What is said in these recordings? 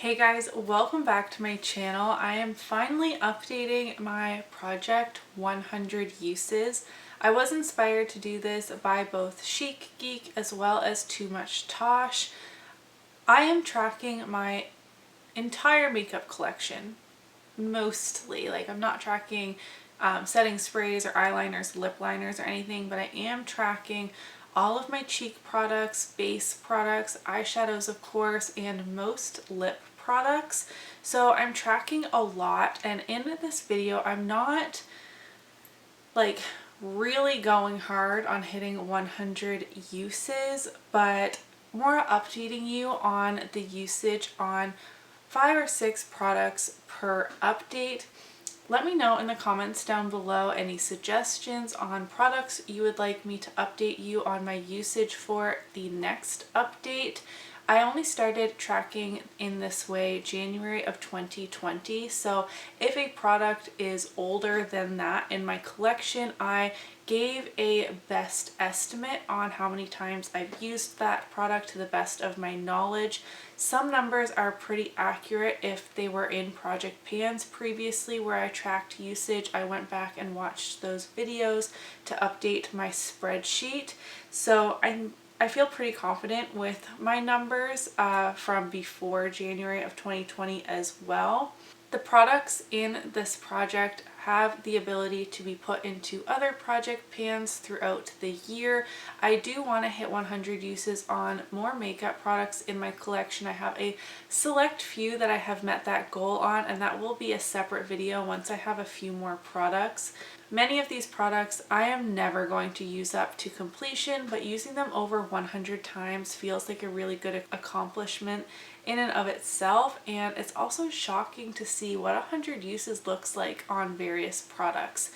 Hey guys, welcome back to my channel. I am finally updating my project 100 uses. I was inspired to do this by both Chic Geek as well as Too Much Tosh. I am tracking my entire makeup collection, mostly. Like, I'm not tracking setting sprays or eyeliners, lip liners or anything, but I am tracking all of my cheek products, base products, eyeshadows of course, and most lip products. So I'm tracking a lot, and in this video I'm not like really going hard on hitting 100 uses, but more updating you on the usage on 5 or 6 products per update. Let me know in the comments down below any suggestions on products you would like me to update you on my usage for the next update. I only started tracking in this way January of 2020, so if a product is older than that in my collection, I gave a best estimate on how many times I've used that product to the best of my knowledge. Some numbers are pretty accurate if they were in project pans previously where I tracked usage. I went back and watched those videos to update my spreadsheet. So I feel pretty confident with my numbers from before January of 2020 as well. The products in this project have the ability to be put into other project pans throughout the year. I do want to hit 100 uses on more makeup products in my collection. I have a select few that I have met that goal on, and that will be a separate video once I have a few more products. Many of these products I am never going to use up to completion, but using them over 100 times feels like a really good accomplishment in and of itself, and it's also shocking to see what 100 uses looks like on various products.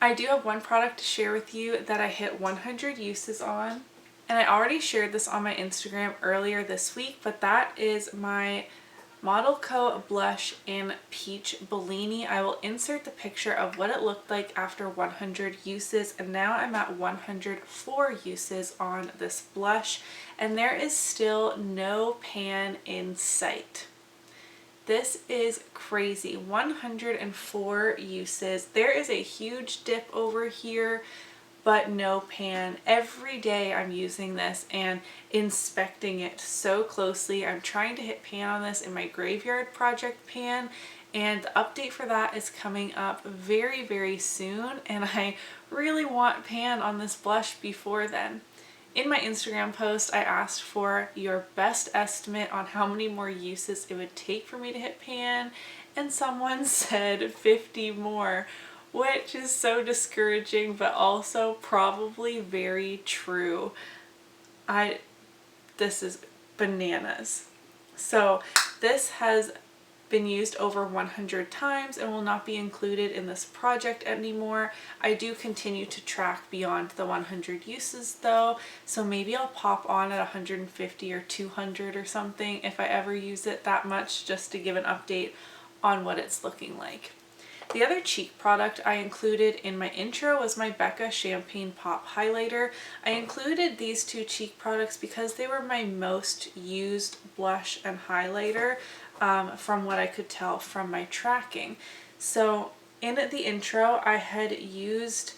I do have one product to share with you that I hit 100 uses on, and I already shared this on my Instagram earlier this week, but that is my ModelCo blush in Peach Bellini. I will insert the picture of what it looked like after 100 uses, and now I'm at 104 uses on this blush, and there is still no pan in sight. This is crazy. 104 uses. There is a huge dip over here, but no pan. Every day I'm using this and inspecting it so closely. I'm trying to hit pan on this in my graveyard project pan, and the update for that is coming up very, very soon, and I really want pan on this blush before then. In my Instagram post, I asked for your best estimate on how many more uses it would take for me to hit pan, and someone said 50 more. Which is so discouraging, but also probably very true. This is bananas. So this has been used over 100 times and will not be included in this project anymore. I do continue to track beyond the 100 uses though, so maybe I'll pop on at 150 or 200 or something if I ever use it that much, just to give an update on what it's looking like. The other cheek product I included in my intro was my Becca Champagne Pop Highlighter. I included these two cheek products because they were my most used blush and highlighter from what I could tell from my tracking. So in the intro I had used,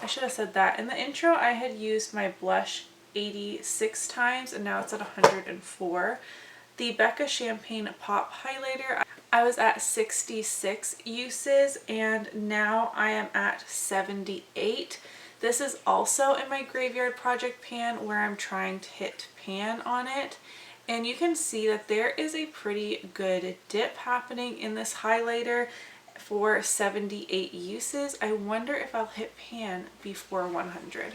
I should have said that, in the intro I had used my blush 86 times and now it's at 104. The Becca Champagne Pop Highlighter, I was at 66 uses and now I am at 78. This is also in my graveyard project pan where I'm trying to hit pan on it. And you can see that there is a pretty good dip happening in this highlighter for 78 uses. I wonder if I'll hit pan before 100.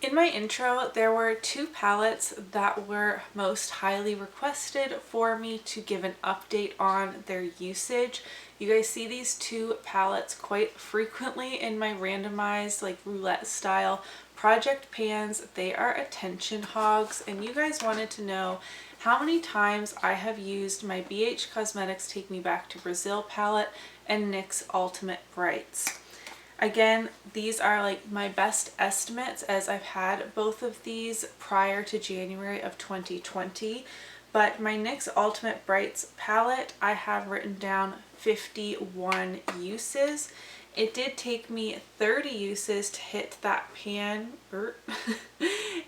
In my intro, there were two palettes that were most highly requested for me to give an update on their usage. You guys see these two palettes quite frequently in my randomized, like roulette style project pans. They are attention hogs, and you guys wanted to know how many times I have used my BH Cosmetics Take Me Back to Brazil palette and NYX Ultimate Brights. Again, these are like my best estimates as I've had both of these prior to January of 2020, but my NYX Ultimate Brights palette, I have written down 51 uses. It did take me 30 uses to hit that pan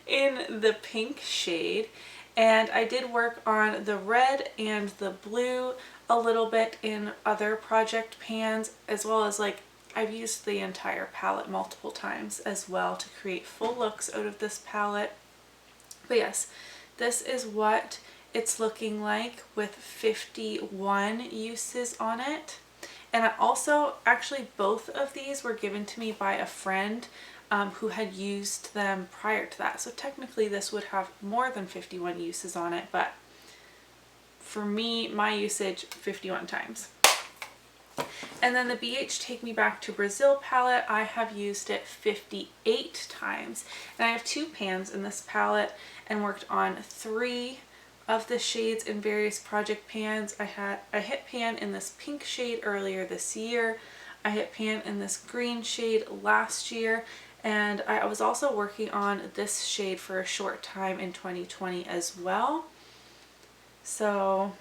in the pink shade, and I did work on the red and the blue a little bit in other project pans, as well as like I've used the entire palette multiple times as well to create full looks out of this palette. But yes, this is what it's looking like with 51 uses on it. And I also, actually both of these were given to me by a friend who had used them prior to that. So technically this would have more than 51 uses on it, but for me, my usage 51 times. And then the BH Take Me Back to Brazil palette, I have used it 58 times. And I have 2 pans in this palette and worked on 3 of the shades in various project pans. I hit pan in this pink shade earlier this year. I hit pan in this green shade last year. And I was also working on this shade for a short time in 2020 as well. So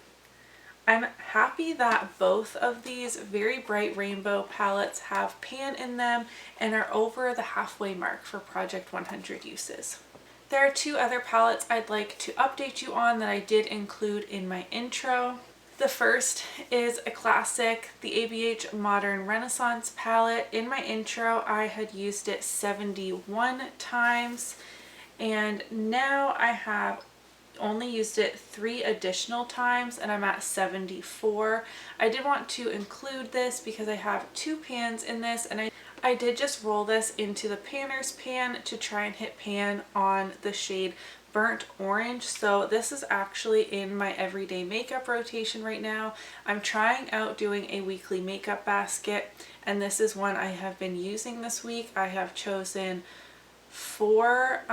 I'm happy that both of these very bright rainbow palettes have pan in them and are over the halfway mark for Project 100 uses. There are 2 other palettes I'd like to update you on that I did include in my intro. The first is a classic, the ABH Modern Renaissance palette. In my intro, I had used it 71 times, and now I have only used it 3 additional times and I'm at 74. I did want to include this because I have 2 pans in this, and I did just roll this into the panner's pan to try and hit pan on the shade Burnt Orange. So this is actually in my everyday makeup rotation right now. I'm trying out doing a weekly makeup basket, and this is one I have been using this week. I have chosen 4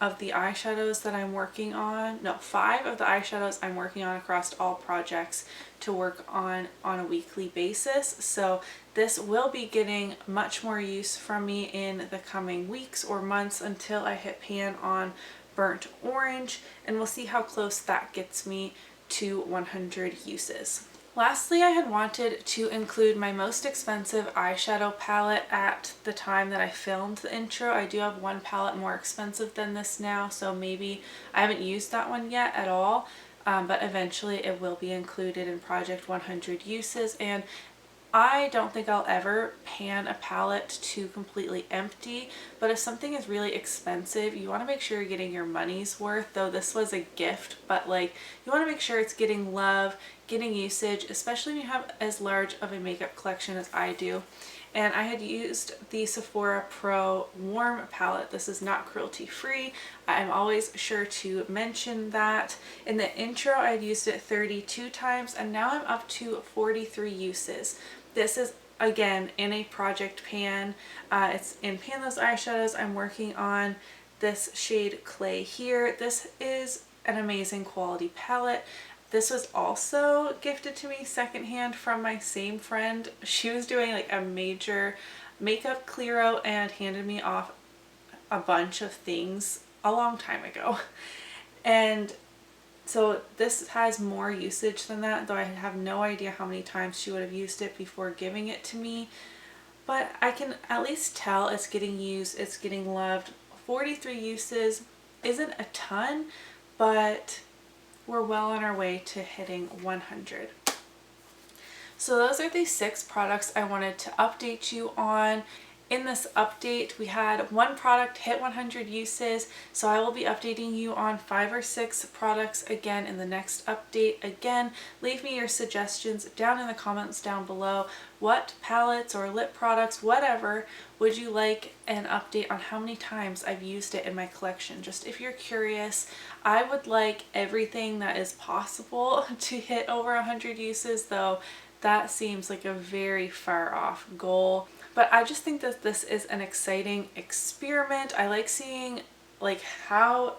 of the eyeshadows that I'm working on, no, 5 of the eyeshadows I'm working on across all projects to work on a weekly basis. So this will be getting much more use from me in the coming weeks or months until I hit pan on Burnt Orange, and we'll see how close that gets me to 100 uses. Lastly, I had wanted to include my most expensive eyeshadow palette at the time that I filmed the intro. I do have one palette more expensive than this now, so maybe I haven't used that one yet at all, but eventually it will be included in Project 100 uses. And I don't think I'll ever pan a palette to completely empty, but if something is really expensive, you want to make sure you're getting your money's worth. Though this was a gift, but like, you want to make sure it's getting love, getting usage, especially when you have as large of a makeup collection as I do. And I had used the Sephora Pro Warm palette. This is not cruelty free. I'm always sure to mention that. In the intro, I'd used it 32 times, and now I'm up to 43 uses. This is, again, in a project pan. It's in Pan Those Eyeshadows. I'm working on this shade Clay here. This is an amazing quality palette. This was also gifted to me secondhand from my same friend. She was doing like a major makeup clear out and handed me off a bunch of things a long time ago. And so this has more usage than that, though I have no idea how many times she would have used it before giving it to me. But I can at least tell it's getting used, it's getting loved. 43 uses isn't a ton, but we're well on our way to hitting 100. So those are the 6 products I wanted to update you on. In this update, we had 1 product hit 100 uses, so I will be updating you on 5 or 6 products again in the next update. Again, leave me your suggestions down in the comments down below. What palettes or lip products, whatever, would you like an update on how many times I've used it in my collection? Just if you're curious, I would like everything that is possible to hit over 100 uses, though that seems like a very far off goal. But I just think that this is an exciting experiment. I like seeing like how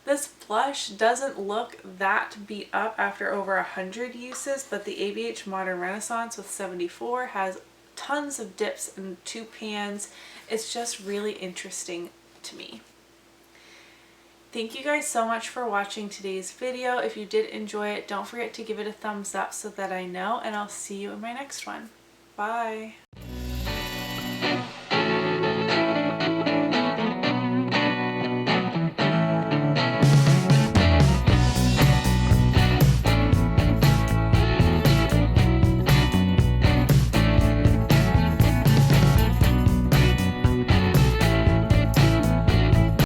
this blush doesn't look that beat up after over 100 uses, but the ABH Modern Renaissance with 74 has tons of dips and 2 pans. It's just really interesting to me. Thank you guys so much for watching today's video. If you did enjoy it, don't forget to give it a thumbs up so that I know, and I'll see you in my next one. Bye!